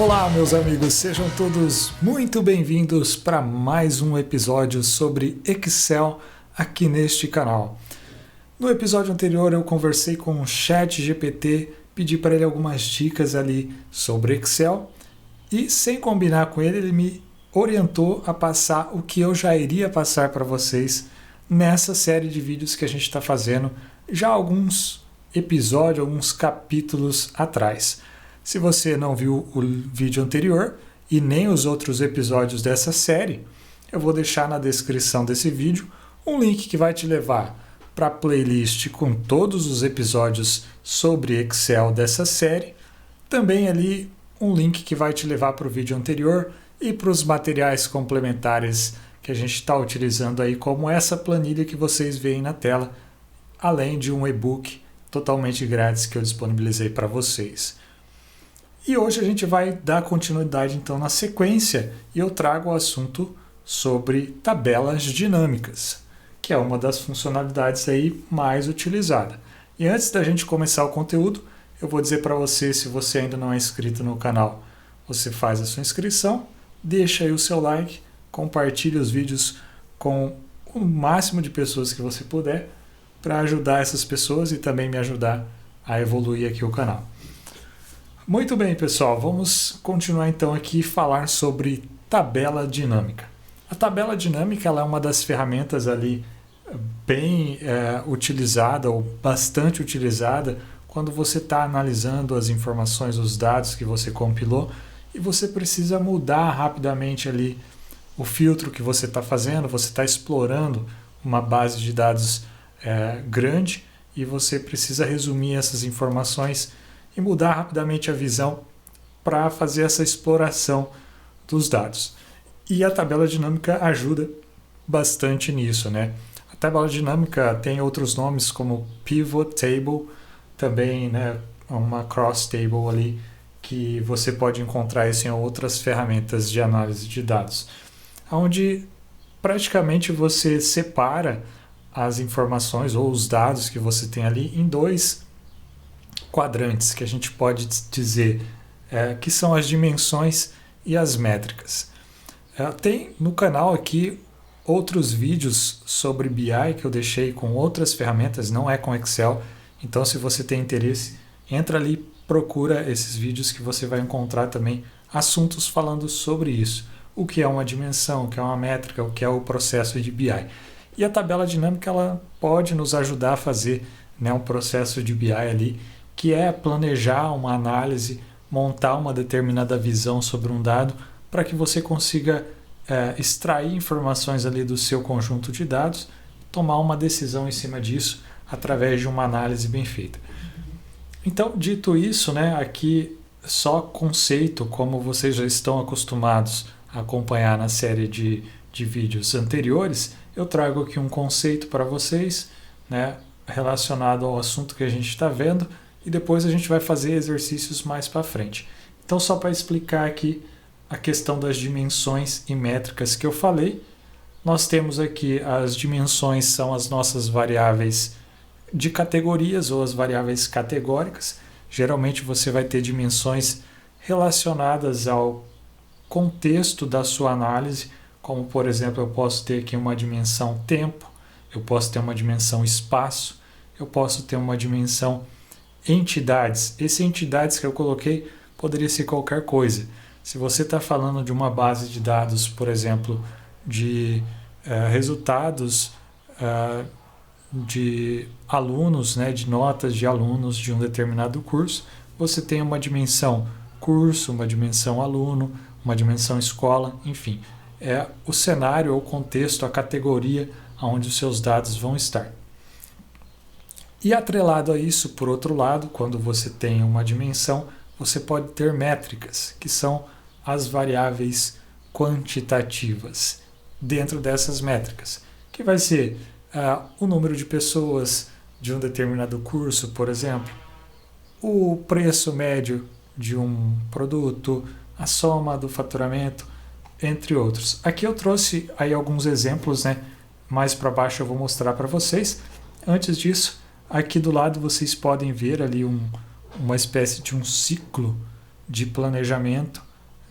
Olá, meus amigos, sejam todos muito bem-vindos para mais um episódio sobre Excel aqui neste canal. No episódio anterior eu conversei com o ChatGPT, pedi para ele algumas dicas ali sobre Excel e, sem combinar com ele, ele me orientou a passar o que eu já iria passar para vocês nessa série de vídeos que a gente está fazendo já há alguns episódios, alguns capítulos atrás. Se você não viu o vídeo anterior e nem os outros episódios dessa série, eu vou deixar na descrição desse vídeo um link que vai te levar para a playlist com todos os episódios sobre Excel dessa série. Também ali um link que vai te levar para o vídeo anterior e para os materiais complementares que a gente está utilizando aí, como essa planilha que vocês veem na tela, além de um e-book totalmente grátis que eu disponibilizei para vocês. E hoje a gente vai dar continuidade então na sequência e eu trago o assunto sobre tabelas dinâmicas, que é uma das funcionalidades aí mais utilizada. E antes da gente começar o conteúdo, eu vou dizer para você, se você ainda não é inscrito no canal, você faz a sua inscrição, deixa aí o seu like, compartilhe os vídeos com o máximo de pessoas que você puder para ajudar essas pessoas e também me ajudar a evoluir aqui o canal. Muito bem, pessoal, vamos continuar então aqui e falar sobre tabela dinâmica. A tabela dinâmica ela é uma das ferramentas ali bem utilizada ou bastante utilizada quando você está analisando as informações, os dados que você compilou e você precisa mudar rapidamente ali o filtro que você está fazendo, você está explorando uma base de dados grande e você precisa resumir essas informações e mudar rapidamente a visão para fazer essa exploração dos dados. E a tabela dinâmica ajuda bastante nisso, né? A tabela dinâmica tem outros nomes como pivot table, também, né, uma cross table ali, que você pode encontrar isso em outras ferramentas de análise de dados, onde praticamente você separa as informações ou os dados que você tem ali em dois quadrantes, que a gente pode dizer que são as dimensões e as métricas. Tem no canal aqui outros vídeos sobre BI que eu deixei com outras ferramentas, não é com Excel, então se você tem interesse, entra ali, procura esses vídeos que você vai encontrar também assuntos falando sobre isso, o que é uma dimensão, o que é uma métrica, o que é o processo de BI. E a tabela dinâmica ela pode nos ajudar a fazer, né, um processo de BI ali, que é planejar uma análise, montar uma determinada visão sobre um dado para que você consiga extrair informações ali do seu conjunto de dados, tomar uma decisão em cima disso através de uma análise bem feita. Então, dito isso, né, aqui só conceito, como vocês já estão acostumados a acompanhar na série de vídeos anteriores, eu trago aqui um conceito para vocês, né, relacionado ao assunto que a gente está vendo, e depois a gente vai fazer exercícios mais para frente. Então, só para explicar aqui a questão das dimensões e métricas que eu falei, nós temos aqui as dimensões, são as nossas variáveis de categorias ou as variáveis categóricas. Geralmente você vai ter dimensões relacionadas ao contexto da sua análise, como por exemplo, eu posso ter aqui uma dimensão tempo, eu posso ter uma dimensão espaço, eu posso ter uma dimensão entidades. Esse entidades que eu coloquei poderia ser qualquer coisa. Se você está falando de uma base de dados, por exemplo, de resultados de alunos, né, de notas de alunos de um determinado curso, você tem uma dimensão curso, uma dimensão aluno, uma dimensão escola, enfim. É o cenário, o contexto, a categoria onde os seus dados vão estar. E atrelado a isso, por outro lado, quando você tem uma dimensão, você pode ter métricas, que são as variáveis quantitativas dentro dessas métricas, que vai ser o número de pessoas de um determinado curso, por exemplo, o preço médio de um produto, a soma do faturamento, entre outros. Aqui eu trouxe aí alguns exemplos, né? Mais para baixo eu vou mostrar para vocês. Antes disso, aqui do lado vocês podem ver ali uma espécie de um ciclo de planejamento,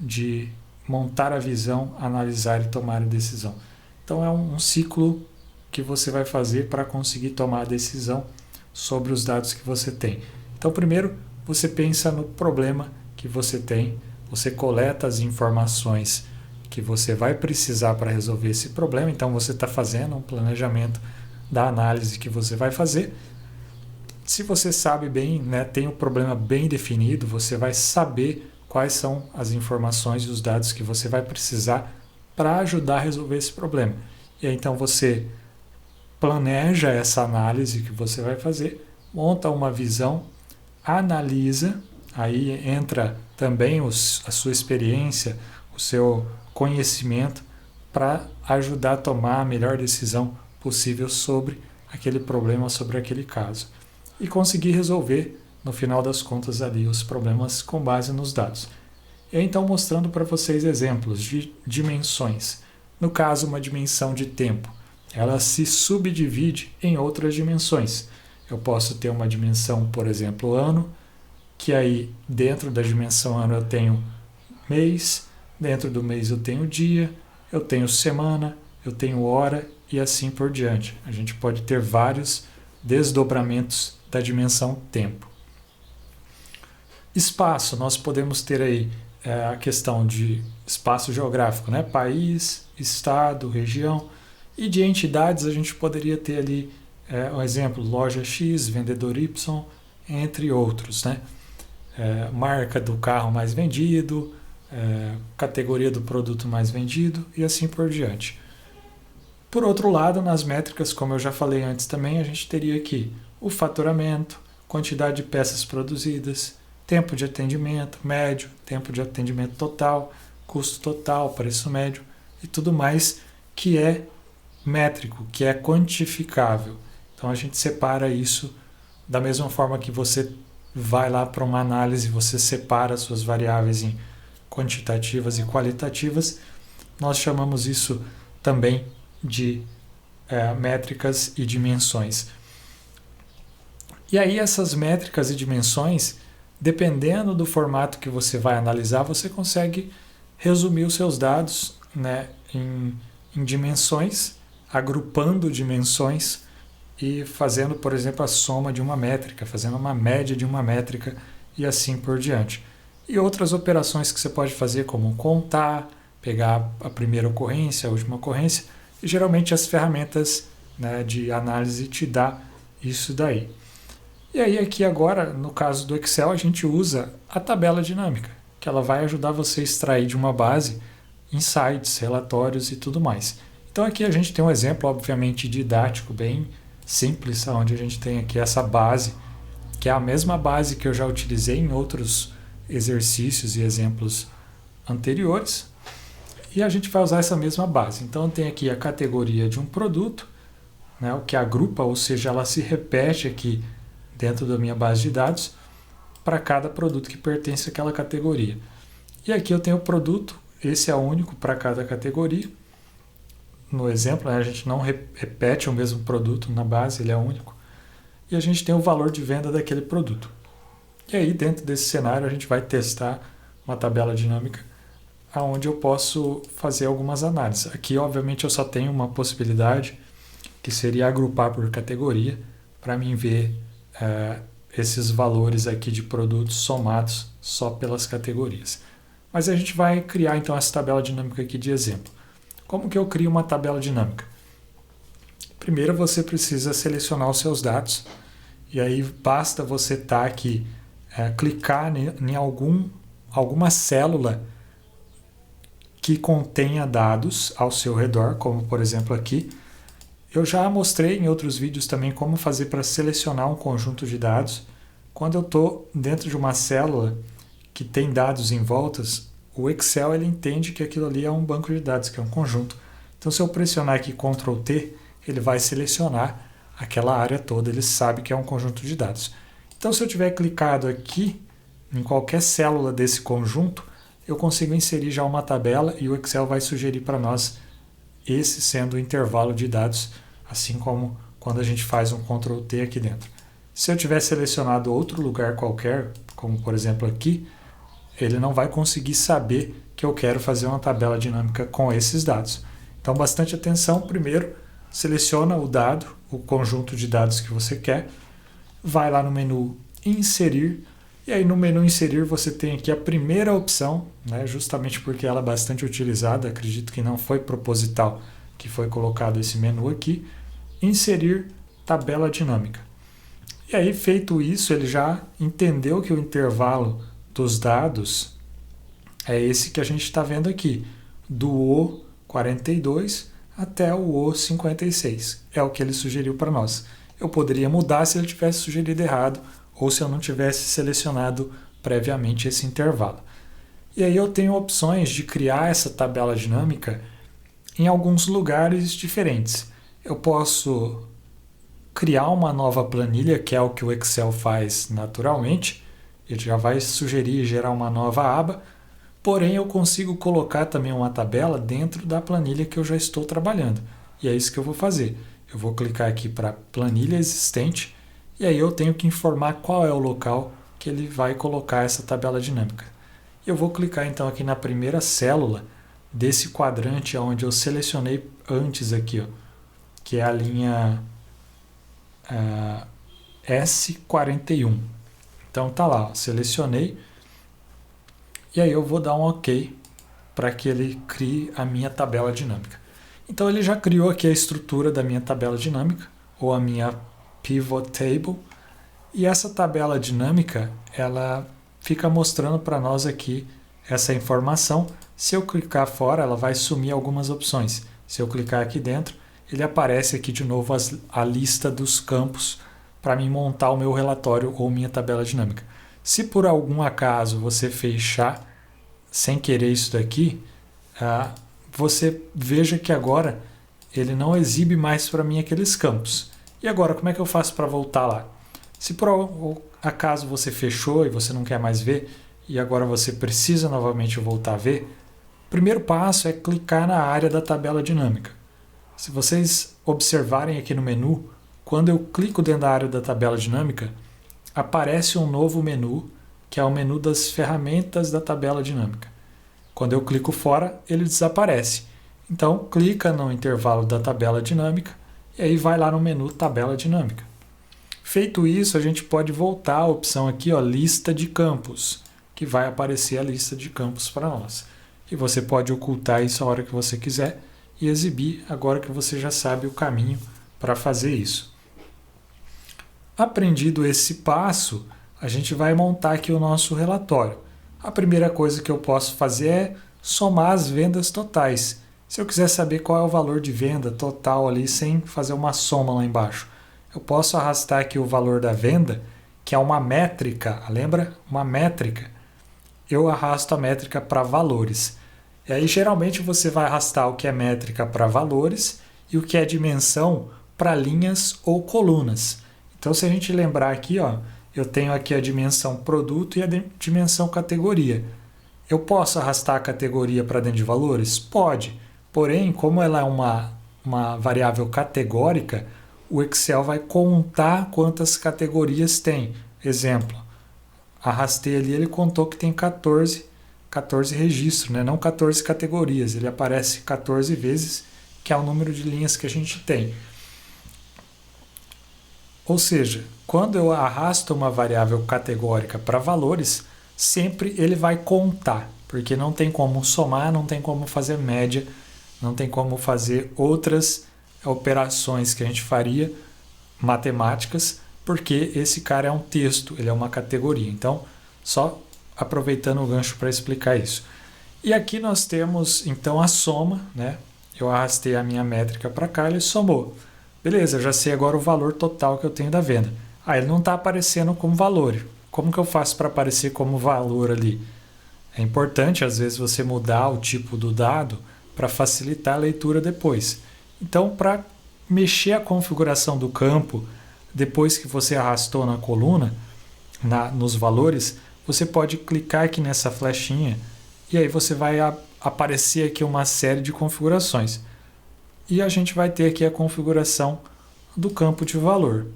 de montar a visão, analisar e tomar a decisão. Então é um ciclo que você vai fazer para conseguir tomar a decisão sobre os dados que você tem. Então primeiro você pensa no problema que você tem, você coleta as informações que você vai precisar para resolver esse problema, então você está fazendo um planejamento da análise que você vai fazer. Se você sabe bem, né, tem o problema bem definido, você vai saber quais são as informações e os dados que você vai precisar para ajudar a resolver esse problema. E aí, então você planeja essa análise que você vai fazer, monta uma visão, analisa, aí entra também a sua experiência, o seu conhecimento para ajudar a tomar a melhor decisão possível sobre aquele problema, sobre aquele caso. E conseguir resolver, no final das contas, ali os problemas com base nos dados. E aí, então, mostrando para vocês exemplos de dimensões. No caso, uma dimensão de tempo. Ela se subdivide em outras dimensões. Eu posso ter uma dimensão, por exemplo, ano, que aí dentro da dimensão ano eu tenho mês, dentro do mês eu tenho dia, eu tenho semana, eu tenho hora e assim por diante. A gente pode ter vários desdobramentos da dimensão tempo. Espaço, nós podemos ter aí a questão de espaço geográfico, né? País, estado, região. E de entidades a gente poderia ter ali um exemplo, loja X, vendedor Y, entre outros, né? Marca do carro mais vendido, categoria do produto mais vendido e assim por diante. Por outro lado, nas métricas, como eu já falei antes também, a gente teria aqui o faturamento, quantidade de peças produzidas, tempo de atendimento médio, tempo de atendimento total, custo total, preço médio e tudo mais que é métrico, que é quantificável. Então a gente separa isso da mesma forma que você vai lá para uma análise, você separa as suas variáveis em quantitativas e qualitativas. Nós chamamos isso também de métricas e dimensões. E aí essas métricas e dimensões, dependendo do formato que você vai analisar, você consegue resumir os seus dados, né, em dimensões, agrupando dimensões e fazendo, por exemplo, a soma de uma métrica, fazendo uma média de uma métrica e assim por diante. E outras operações que você pode fazer, como contar, pegar a primeira ocorrência, a última ocorrência, e geralmente as ferramentas, né, de análise te dá isso daí. E aí aqui agora, no caso do Excel, a gente usa a tabela dinâmica, que ela vai ajudar você a extrair de uma base insights, relatórios e tudo mais. Então aqui a gente tem um exemplo, obviamente, didático, bem simples, onde a gente tem aqui essa base, que é a mesma base que eu já utilizei em outros exercícios e exemplos anteriores. E a gente vai usar essa mesma base. Então tem aqui a categoria de um produto, né, o que agrupa, ou seja, ela se repete aqui dentro da minha base de dados para cada produto que pertence àquela categoria. E aqui eu tenho o produto, esse é único para cada categoria. No exemplo, né, a gente não repete o mesmo produto na base, ele é único. E a gente tem o valor de venda daquele produto. E aí, dentro desse cenário, a gente vai testar uma tabela dinâmica onde eu posso fazer algumas análises. Aqui, obviamente, eu só tenho uma possibilidade, que seria agrupar por categoria, para mim ver esses valores aqui de produtos somados só pelas categorias. Mas a gente vai criar, então, essa tabela dinâmica aqui de exemplo. Como que eu crio uma tabela dinâmica? Primeiro você precisa selecionar os seus dados, e aí basta você estar aqui, clicar em alguma célula que contenha dados ao seu redor, como por exemplo aqui. Eu já mostrei em outros vídeos também como fazer para selecionar um conjunto de dados. Quando eu estou dentro de uma célula que tem dados em voltas, o Excel ele entende que aquilo ali é um banco de dados, que é um conjunto. Então se eu pressionar aqui Ctrl T, ele vai selecionar aquela área toda, ele sabe que é um conjunto de dados. Então se eu tiver clicado aqui, em qualquer célula desse conjunto, eu consigo inserir já uma tabela e o Excel vai sugerir para nós esse sendo o intervalo de dados, assim como quando a gente faz um Ctrl T aqui dentro. Se eu tiver selecionado outro lugar qualquer, como por exemplo aqui, ele não vai conseguir saber que eu quero fazer uma tabela dinâmica com esses dados. Então, bastante atenção. Primeiro, seleciona o dado, o conjunto de dados que você quer, vai lá no menu Inserir, e aí no menu Inserir você tem aqui a primeira opção, né, justamente porque ela é bastante utilizada, acredito que não foi proposital que foi colocado esse menu aqui, Inserir tabela dinâmica. E aí, feito isso, ele já entendeu que o intervalo dos dados é esse que a gente está vendo aqui, do O42 até o O56. É o que ele sugeriu para nós. Eu poderia mudar se ele tivesse sugerido errado ou se eu não tivesse selecionado previamente esse intervalo. E aí eu tenho opções de criar essa tabela dinâmica em alguns lugares diferentes. Eu posso criar uma nova planilha, que é o que o Excel faz naturalmente. Ele já vai sugerir gerar uma nova aba, porém eu consigo colocar também uma tabela dentro da planilha que eu já estou trabalhando. E é isso que eu vou fazer. Eu vou clicar aqui para planilha existente e aí eu tenho que informar qual é o local que ele vai colocar essa tabela dinâmica. Eu vou clicar então aqui na primeira célula desse quadrante onde eu selecionei antes aqui, ó, que é a linha S41. Então tá lá, ó, selecionei e aí eu vou dar um OK para que ele crie a minha tabela dinâmica. Então ele já criou aqui a estrutura da minha tabela dinâmica, ou a minha pivot table, e essa tabela dinâmica ela fica mostrando para nós aqui essa informação. Se eu clicar fora, ela vai sumir algumas opções. Se eu clicar aqui dentro, ele aparece aqui de novo a lista dos campos para mim montar o meu relatório ou minha tabela dinâmica. Se por algum acaso você fechar sem querer isso daqui, você veja que agora ele não exibe mais para mim aqueles campos. E agora, como é que eu faço para voltar lá? Se por acaso você fechou e você não quer mais ver, e agora você precisa novamente voltar a ver, o primeiro passo é clicar na área da tabela dinâmica. Se vocês observarem aqui no menu, quando eu clico dentro da área da tabela dinâmica, aparece um novo menu, que é o menu das ferramentas da tabela dinâmica. Quando eu clico fora, ele desaparece. Então, clica no intervalo da tabela dinâmica e aí vai lá no menu tabela dinâmica. Feito isso, a gente pode voltar à opção aqui, ó, lista de campos, que vai aparecer a lista de campos para nós. E você pode ocultar isso a hora que você quiser e exibir agora que você já sabe o caminho para fazer isso. Aprendido esse passo, a gente vai montar aqui o nosso relatório. A primeira coisa que eu posso fazer é somar as vendas totais. Se eu quiser saber qual é o valor de venda total ali sem fazer uma soma lá embaixo, eu posso arrastar aqui o valor da venda, que é uma métrica, lembra? Uma métrica. Eu arrasto a métrica para valores. E aí geralmente você vai arrastar o que é métrica para valores e o que é dimensão para linhas ou colunas. Então se a gente lembrar aqui, ó, eu tenho aqui a dimensão produto e a dimensão categoria. Eu posso arrastar a categoria para dentro de valores? Pode. Porém, como ela é uma variável categórica, o Excel vai contar quantas categorias tem. Exemplo, arrastei ali, ele contou que tem 14 registros, né? Não 14 categorias. Ele aparece 14 vezes, que é o número de linhas que a gente tem. Ou seja, quando eu arrasto uma variável categórica para valores, sempre ele vai contar, porque não tem como somar, não tem como fazer média, não tem como fazer outras operações que a gente faria, matemáticas, porque esse cara é um texto, ele é uma categoria. Então, só aproveitando o gancho para explicar isso. E aqui nós temos, então, a soma, né? Eu arrastei a minha métrica para cá, ele somou. Beleza, eu já sei agora o valor total que eu tenho da venda. Ele não está aparecendo como valor. Como que eu faço para aparecer como valor ali? É importante, às vezes, você mudar o tipo do dado para facilitar a leitura depois. Então, para mexer a configuração do campo, depois que você arrastou na coluna, nos valores, você pode clicar aqui nessa flechinha e aí você vai aparecer aqui uma série de configurações. E a gente vai ter aqui a configuração do campo de valor.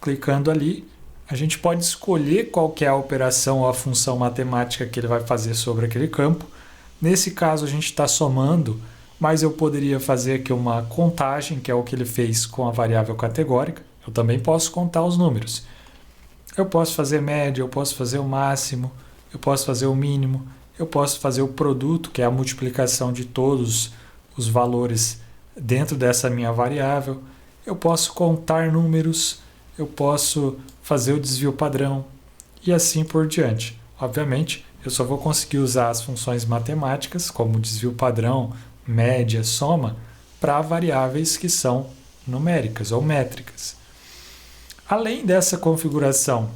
Clicando ali, a gente pode escolher qual que é a operação ou a função matemática que ele vai fazer sobre aquele campo. Nesse caso a gente está somando, mas eu poderia fazer aqui uma contagem, que é o que ele fez com a variável categórica. Eu também posso contar os números. Eu posso fazer média, eu posso fazer o máximo, eu posso fazer o mínimo, eu posso fazer o produto, que é a multiplicação de todos os valores dentro dessa minha variável. Eu posso contar números, eu posso fazer o desvio padrão e assim por diante. Obviamente, eu só vou conseguir usar as funções matemáticas, como desvio padrão, média, soma, para variáveis que são numéricas ou métricas. Além dessa configuração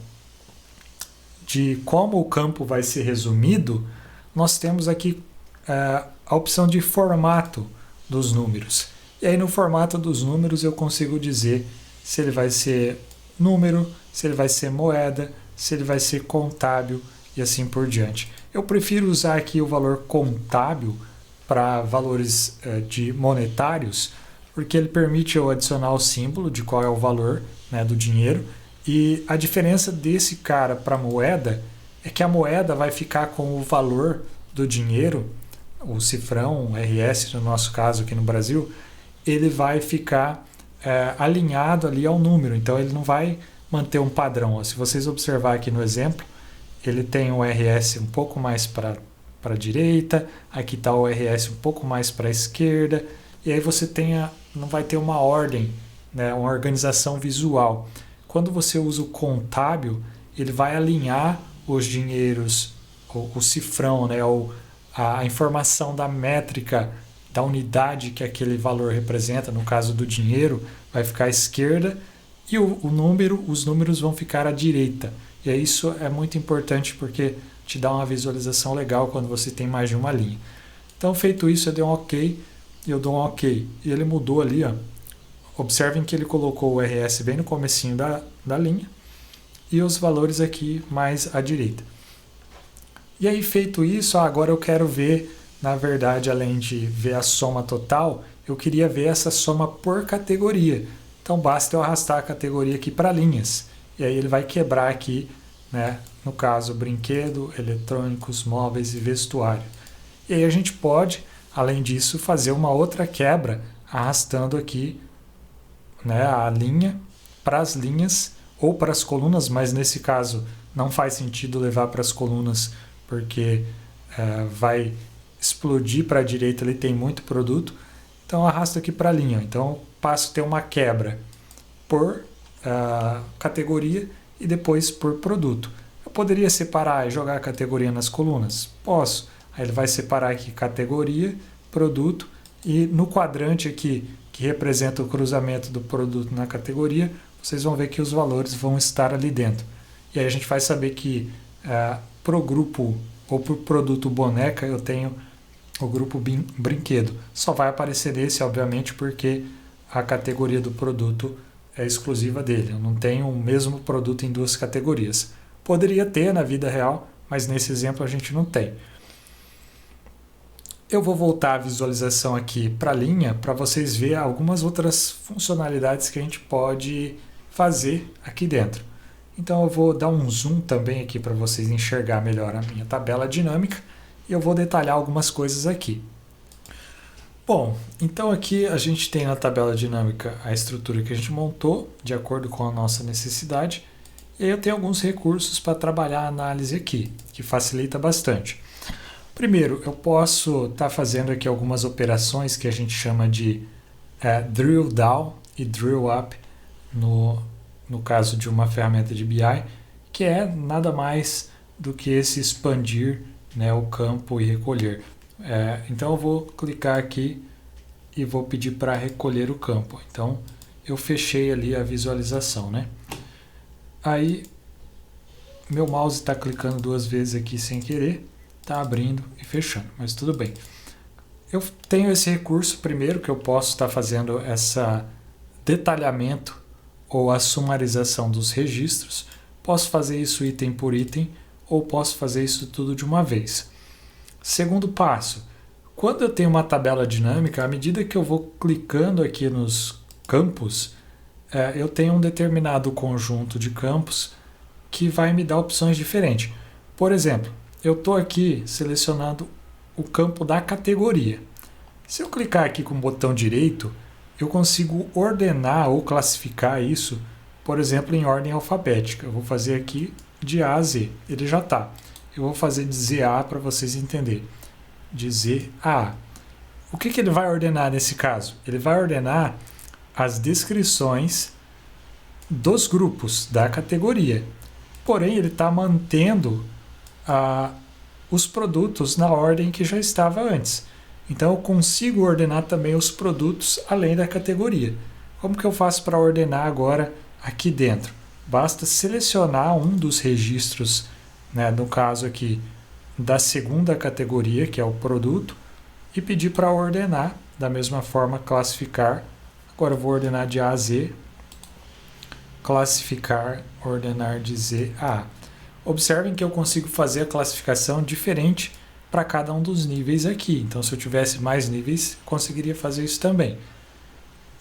de como o campo vai ser resumido, nós temos aqui a opção de formato dos números. E aí no formato dos números eu consigo dizer se ele vai ser número, se ele vai ser moeda, se ele vai ser contábil e assim por diante. Eu prefiro usar aqui o valor contábil para valores de monetários, porque ele permite eu adicionar o símbolo de qual é o valor, né, do dinheiro, e a diferença desse cara para a moeda é que a moeda vai ficar com o valor do dinheiro, o cifrão, RS no nosso caso aqui no Brasil, ele vai ficar alinhado ali ao número, então ele não vai manter um padrão. Se vocês observar aqui no exemplo, ele tem o RS um pouco mais para a direita, aqui está o RS um pouco mais para a esquerda, e aí você não vai ter uma ordem, né, uma organização visual. Quando você usa o contábil, ele vai alinhar os dinheiros, o cifrão, né, a informação da métrica, da unidade que aquele valor representa, no caso do dinheiro, vai ficar à esquerda, e os números vão ficar à direita. E isso é muito importante porque te dá uma visualização legal quando você tem mais de uma linha. Então, feito isso, eu dei um OK, e eu dou um OK. E ele mudou ali, ó. Observem que ele colocou o RS bem no comecinho da linha e os valores aqui mais à direita. E aí, feito isso, agora eu quero ver, na verdade, além de ver a soma total, eu queria ver essa soma por categoria. Então, basta eu arrastar a categoria aqui para linhas. E aí ele vai quebrar aqui, né, no caso, brinquedo, eletrônicos, móveis e vestuário. E aí a gente pode, além disso, fazer uma outra quebra, arrastando aqui, né, a linha para as linhas ou para as colunas, mas nesse caso não faz sentido levar para as colunas, porque vai explodir para a direita, ali tem muito produto. Então arrasto aqui para a linha. Então passo a ter uma quebra por categoria e depois por produto. Eu poderia separar e jogar a categoria nas colunas? Posso. Aí ele vai separar aqui categoria, produto, e no quadrante aqui que representa o cruzamento do produto na categoria, vocês vão ver que os valores vão estar ali dentro. E aí a gente vai saber que para o grupo ou para o produto boneca eu tenho o grupo brinquedo. Só vai aparecer esse, obviamente, porque a categoria do produto é exclusiva dele. Eu não tenho o mesmo produto em duas categorias. Poderia ter na vida real, mas nesse exemplo a gente não tem. Eu vou voltar a visualização aqui para a linha para vocês verem algumas outras funcionalidades que a gente pode fazer aqui dentro. Então eu vou dar um zoom também aqui para vocês enxergar melhor a minha tabela dinâmica e eu vou detalhar algumas coisas aqui. Bom, então aqui a gente tem na tabela dinâmica a estrutura que a gente montou de acordo com a nossa necessidade, e aí eu tenho alguns recursos para trabalhar a análise aqui, que facilita bastante. Primeiro, eu posso estar fazendo aqui algumas operações que a gente chama de drill down e drill up no caso de uma ferramenta de BI, que é nada mais do que esse expandir, né, o campo e recolher. Então eu vou clicar aqui e vou pedir para recolher o campo. Então eu fechei ali a visualização, né? Aí meu mouse está clicando duas vezes aqui sem querer, está abrindo e fechando, mas tudo bem. Eu tenho esse recurso primeiro que eu posso estar fazendo esse detalhamento ou a sumarização dos registros. Posso fazer isso item por item ou posso fazer isso tudo de uma vez. Segundo passo, quando eu tenho uma tabela dinâmica, à medida que eu vou clicando aqui nos campos, eu tenho um determinado conjunto de campos que vai me dar opções diferentes. Por exemplo, eu estou aqui selecionando o campo da categoria. Se eu clicar aqui com o botão direito, eu consigo ordenar ou classificar isso, por exemplo, em ordem alfabética. Eu vou fazer aqui de A a Z, ele já está. Eu vou fazer de Z a A para vocês entenderem. De Z a A. O que ele vai ordenar nesse caso? Ele vai ordenar as descrições dos grupos da categoria. Porém, ele está mantendo os produtos na ordem que já estava antes. Então, eu consigo ordenar também os produtos além da categoria. Como que eu faço para ordenar agora aqui dentro? Basta selecionar um dos registros, né, no caso aqui, da segunda categoria, que é o produto, e pedir para ordenar, da mesma forma, classificar. Agora eu vou ordenar de A a Z, classificar, ordenar de Z a A. Observem que eu consigo fazer a classificação diferente para cada um dos níveis aqui. Então, se eu tivesse mais níveis, conseguiria fazer isso também.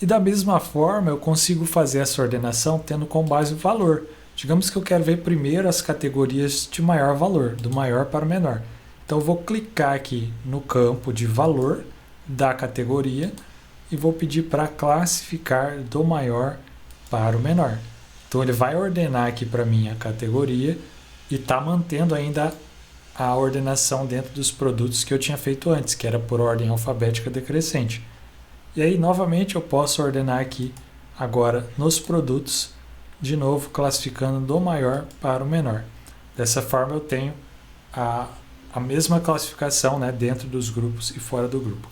E da mesma forma, eu consigo fazer essa ordenação tendo como base o valor. Digamos que eu quero ver primeiro as categorias de maior valor, do maior para o menor. Então, eu vou clicar aqui no campo de valor da categoria e vou pedir para classificar do maior para o menor. Então, ele vai ordenar aqui para mim a categoria e está mantendo ainda a ordenação dentro dos produtos que eu tinha feito antes, que era por ordem alfabética decrescente. E aí, novamente, eu posso ordenar aqui agora nos produtos, de novo classificando do maior para o menor. Dessa forma, eu tenho a mesma classificação, né, dentro dos grupos e fora do grupo.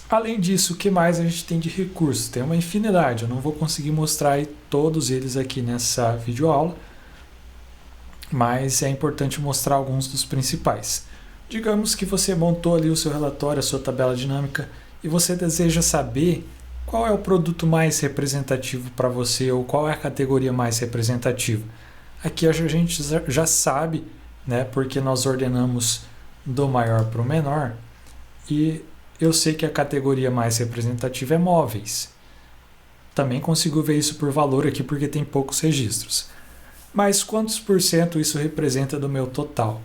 Além disso, o que mais a gente tem de recursos? Tem uma infinidade, eu não vou conseguir mostrar aí todos eles aqui nessa videoaula, mas é importante mostrar alguns dos principais. Digamos que você montou ali o seu relatório, a sua tabela dinâmica, e você deseja saber qual é o produto mais representativo para você ou qual é a categoria mais representativa. Aqui a gente já sabe, né, porque nós ordenamos do maior para o menor, e eu sei que a categoria mais representativa é móveis. Também consigo ver isso por valor aqui porque tem poucos registros. Mas quantos por cento isso representa do meu total?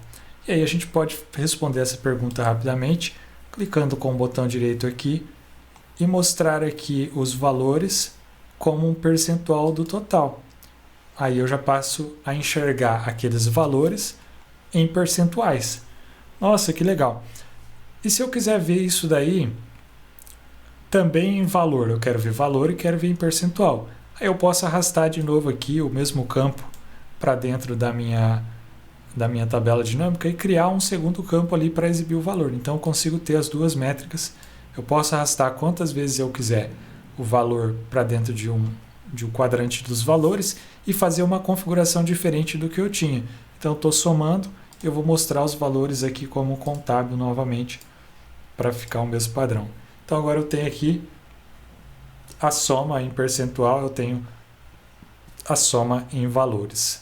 E aí a gente pode responder essa pergunta rapidamente, clicando com o botão direito aqui e mostrar aqui os valores como um percentual do total. Aí eu já passo a enxergar aqueles valores em percentuais. Nossa, que legal! E se eu quiser ver isso daí também em valor, eu quero ver valor e quero ver em percentual. Aí eu posso arrastar de novo aqui o mesmo campo para dentro da minha tabela dinâmica e criar um segundo campo ali para exibir o valor. Então eu consigo ter as duas métricas. Eu posso arrastar quantas vezes eu quiser o valor para dentro de um quadrante dos valores e fazer uma configuração diferente do que eu tinha. Então estou somando, eu vou mostrar os valores aqui como contábil novamente para ficar o mesmo padrão. Então agora eu tenho aqui a soma em percentual, eu tenho a soma em valores.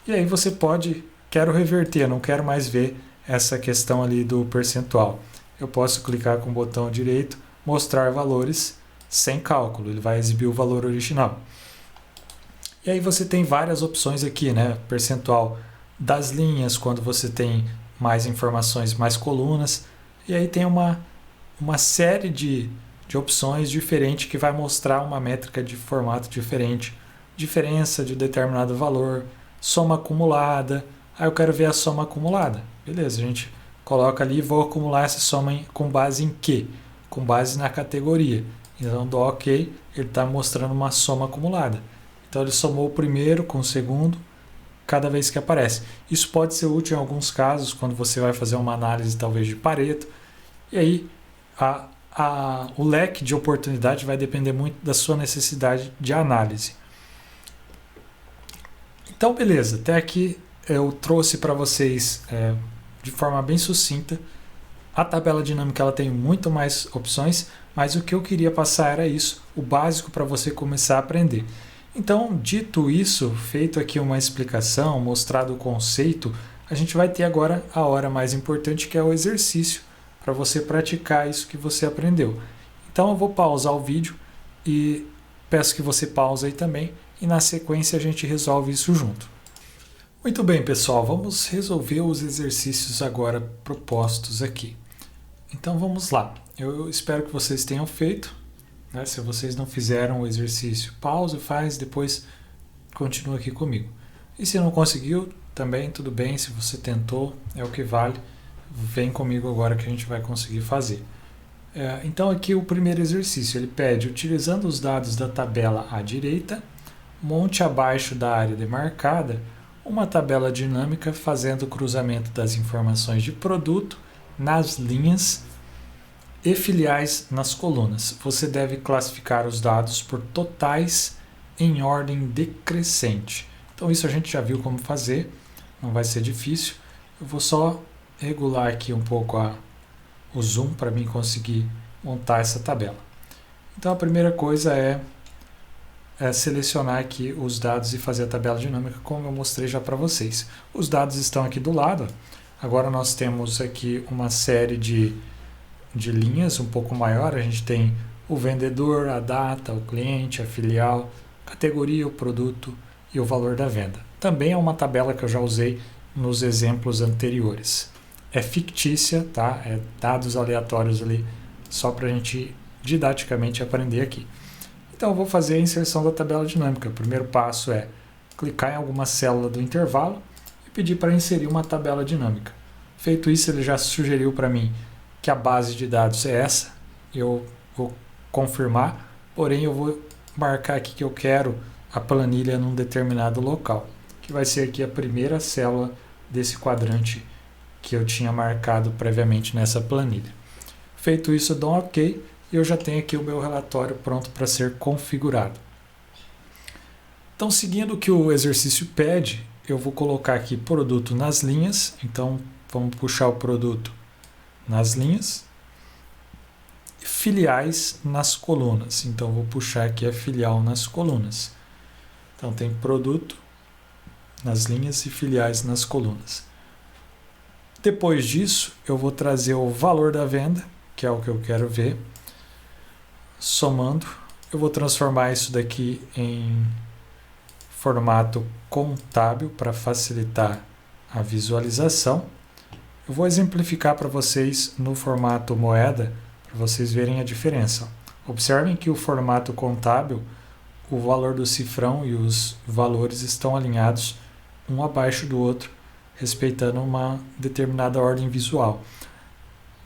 E aí você pode, quero reverter, não quero mais ver essa questão ali do percentual. Eu posso clicar com o botão direito, mostrar valores sem cálculo, ele vai exibir o valor original. E aí você tem várias opções aqui, né? Percentual das linhas, quando você tem mais informações, mais colunas. E aí tem uma série de opções diferentes que vai mostrar uma métrica de formato diferente. Diferença de determinado valor, soma acumulada. Aí eu quero ver a soma acumulada. Beleza, a gente coloca ali e vou acumular essa soma com base em quê? Com base na categoria. Então dou OK, ele está mostrando uma soma acumulada. Então ele somou o primeiro com o segundo, cada vez que aparece. Isso pode ser útil em alguns casos, quando você vai fazer uma análise talvez de Pareto. E aí o leque de oportunidade vai depender muito da sua necessidade de análise. Então beleza, até aqui eu trouxe para vocês de forma bem sucinta. A tabela dinâmica ela tem muito mais opções, mas o que eu queria passar era isso, o básico para você começar a aprender. Então, dito isso, feito aqui uma explicação, mostrado o conceito, a gente vai ter agora a hora mais importante, que é o exercício, para você praticar isso que você aprendeu. Então eu vou pausar o vídeo e peço que você pause aí também, e na sequência a gente resolve isso junto. Muito bem, pessoal, vamos resolver os exercícios agora propostos aqui. Então vamos lá. Eu espero que vocês tenham feito. Né? Se vocês não fizeram o exercício, pausa, faz, depois continua aqui comigo. E se não conseguiu, também tudo bem. Se você tentou, é o que vale. Vem comigo agora que a gente vai conseguir fazer. Então aqui o primeiro exercício, ele pede, utilizando os dados da tabela à direita, monte abaixo da área demarcada uma tabela dinâmica fazendo o cruzamento das informações de produto nas linhas e filiais nas colunas. Você deve classificar os dados por totais em ordem decrescente. Então isso a gente já viu como fazer, não vai ser difícil. Eu vou só regular aqui um pouco o zoom para mim conseguir montar essa tabela. Então a primeira coisa é selecionar aqui os dados e fazer a tabela dinâmica, como eu mostrei já para vocês. Os dados estão aqui do lado. Agora nós temos aqui uma série de linhas um pouco maior. A gente tem o vendedor, a data, o cliente, a filial, categoria, o produto e o valor da venda. Também é uma tabela que eu já usei nos exemplos anteriores. É fictícia, tá? É dados aleatórios ali, só para a gente didaticamente aprender aqui. Então eu vou fazer a inserção da tabela dinâmica. O primeiro passo é clicar em alguma célula do intervalo e pedir para inserir uma tabela dinâmica. Feito isso, ele já sugeriu para mim que a base de dados é essa. Eu vou confirmar, porém eu vou marcar aqui que eu quero a planilha num determinado local, que vai ser aqui a primeira célula desse quadrante que eu tinha marcado previamente nessa planilha. Feito isso, eu dou um OK e eu já tenho aqui o meu relatório pronto para ser configurado. Então, seguindo o que o exercício pede, eu vou colocar aqui produto nas linhas. Então, vamos puxar o produto nas linhas. Filiais nas colunas. Então, vou puxar aqui a filial nas colunas. Então, tem produto nas linhas e filiais nas colunas. Depois disso, eu vou trazer o valor da venda, que é o que eu quero ver. Somando, eu vou transformar isso daqui em formato contábil para facilitar a visualização. Eu vou exemplificar para vocês no formato moeda, para vocês verem a diferença. Observem que o formato contábil, o valor do cifrão e os valores estão alinhados um abaixo do outro, respeitando uma determinada ordem visual.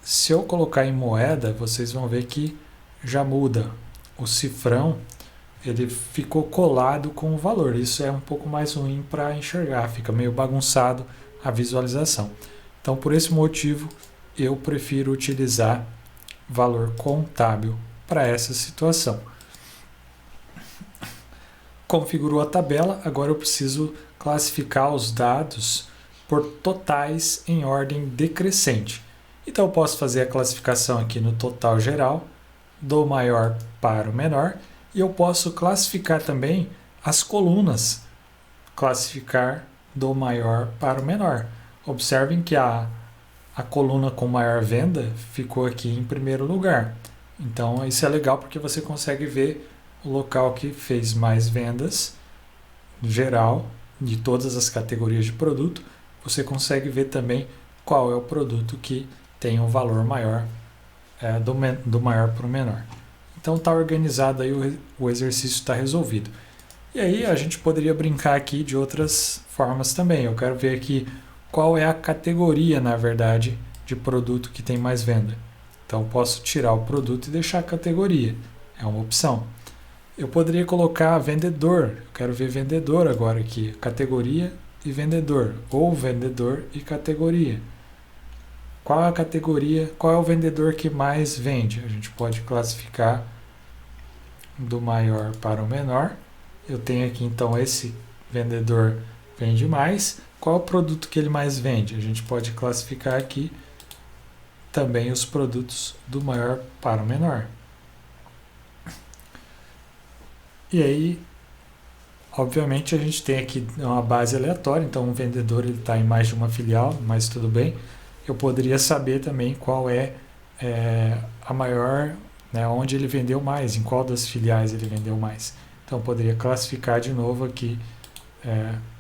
Se eu colocar em moeda, vocês vão ver que já muda. O cifrão ele ficou colado com o valor. Isso é um pouco mais ruim para enxergar, fica meio bagunçado a visualização. Então, por esse motivo, eu prefiro utilizar valor contábil para essa situação. Configurou a tabela, agora eu preciso classificar os dados por totais em ordem decrescente. Então eu posso fazer a classificação aqui no total geral, do maior para o menor, e eu posso classificar também as colunas, classificar do maior para o menor. Observem que a coluna com maior venda ficou aqui em primeiro lugar. Então isso é legal porque você consegue ver o local que fez mais vendas, no geral, de todas as categorias de produto. Você consegue ver também qual é o produto que tem um valor maior, do maior para o menor. Então está organizado aí, o exercício está resolvido. E aí a gente poderia brincar aqui de outras formas também. Eu quero ver aqui qual é a categoria, na verdade, de produto que tem mais venda. Então posso tirar o produto e deixar a categoria. É uma opção. Eu poderia colocar vendedor. Eu quero ver vendedor agora aqui. Categoria e vendedor. Ou vendedor e categoria. Qual a categoria, qual é o vendedor que mais vende? A gente pode classificar do maior para o menor. Eu tenho aqui então esse vendedor vende mais. Qual é o produto que ele mais vende? A gente pode classificar aqui também os produtos do maior para o menor. E aí, obviamente, a gente tem aqui uma base aleatória. Então, um vendedor está em mais de uma filial, mas tudo bem. Eu poderia saber também qual é a maior, né, onde ele vendeu mais, em qual das filiais ele vendeu mais. Então, eu poderia classificar de novo aqui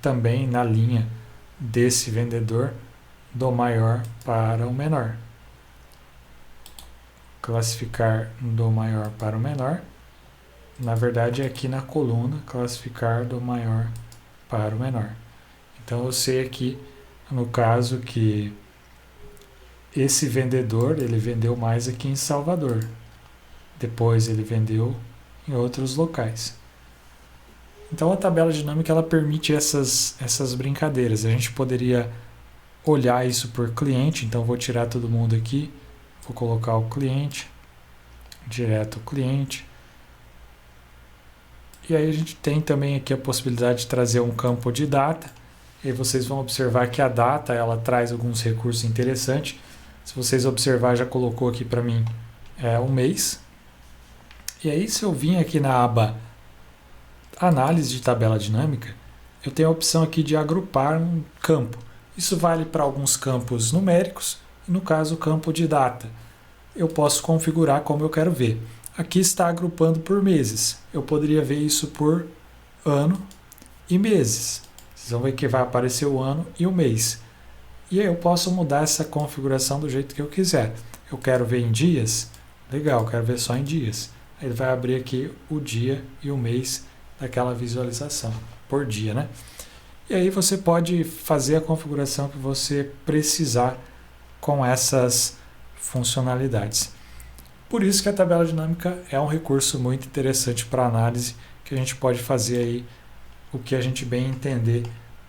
também na linha desse vendedor do maior para o menor. classificar do maior para o menor. Na verdade é aqui na coluna, classificar do maior para o menor. Então eu sei aqui, no caso, que esse vendedor, ele vendeu mais aqui em Salvador. Depois ele vendeu em outros locais. Então a tabela dinâmica ela permite essas brincadeiras. A gente poderia olhar isso por cliente, então vou tirar todo mundo aqui, vou colocar o cliente, direto o cliente. E aí a gente tem também aqui a possibilidade de trazer um campo de data. E aí vocês vão observar que a data ela traz alguns recursos interessantes. Se vocês observar, já colocou aqui para mim um mês. E aí se eu vim aqui na aba Análise de tabela dinâmica, eu tenho a opção aqui de agrupar um campo. Isso vale para alguns campos numéricos, e no caso o campo de data. Eu posso configurar como eu quero ver. Aqui está agrupando por meses. Eu poderia ver isso por ano e meses. Vocês vão ver que vai aparecer o ano e o mês. E aí eu posso mudar essa configuração do jeito que eu quiser. Eu quero ver em dias? Legal, eu quero ver só em dias. Aí ele vai abrir aqui o dia e o mês daquela visualização, por dia, né? E aí você pode fazer a configuração que você precisar com essas funcionalidades. Por isso que a tabela dinâmica é um recurso muito interessante para análise, que a gente pode fazer aí o que a gente bem entender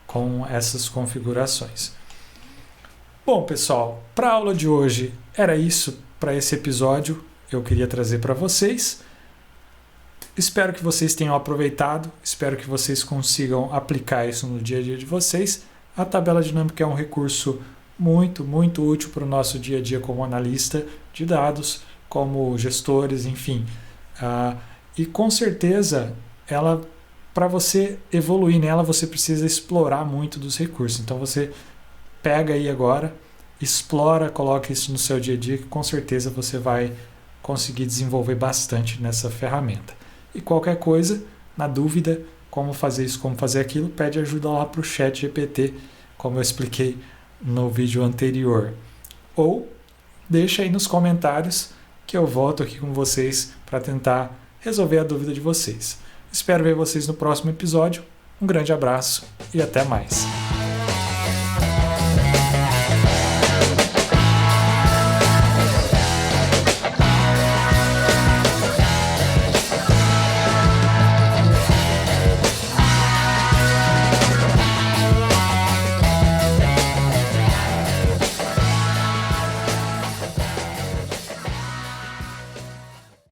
com essas configurações. Bom, pessoal, para a aula de hoje era isso para esse episódio. Eu queria trazer para vocês. Espero que vocês tenham aproveitado, espero que vocês consigam aplicar isso no dia a dia de vocês. A tabela dinâmica é um recurso muito, muito útil para o nosso dia a dia como analista de dados, como gestores, enfim. E com certeza, para você evoluir nela, você precisa explorar muito dos recursos. Então você pega aí agora, explora, coloca isso no seu dia a dia, que com certeza você vai conseguir desenvolver bastante nessa ferramenta. E qualquer coisa, na dúvida, como fazer isso, como fazer aquilo, pede ajuda lá para o ChatGPT, como eu expliquei no vídeo anterior. Ou deixa aí nos comentários que eu volto aqui com vocês para tentar resolver a dúvida de vocês. Espero ver vocês no próximo episódio. Um grande abraço e até mais.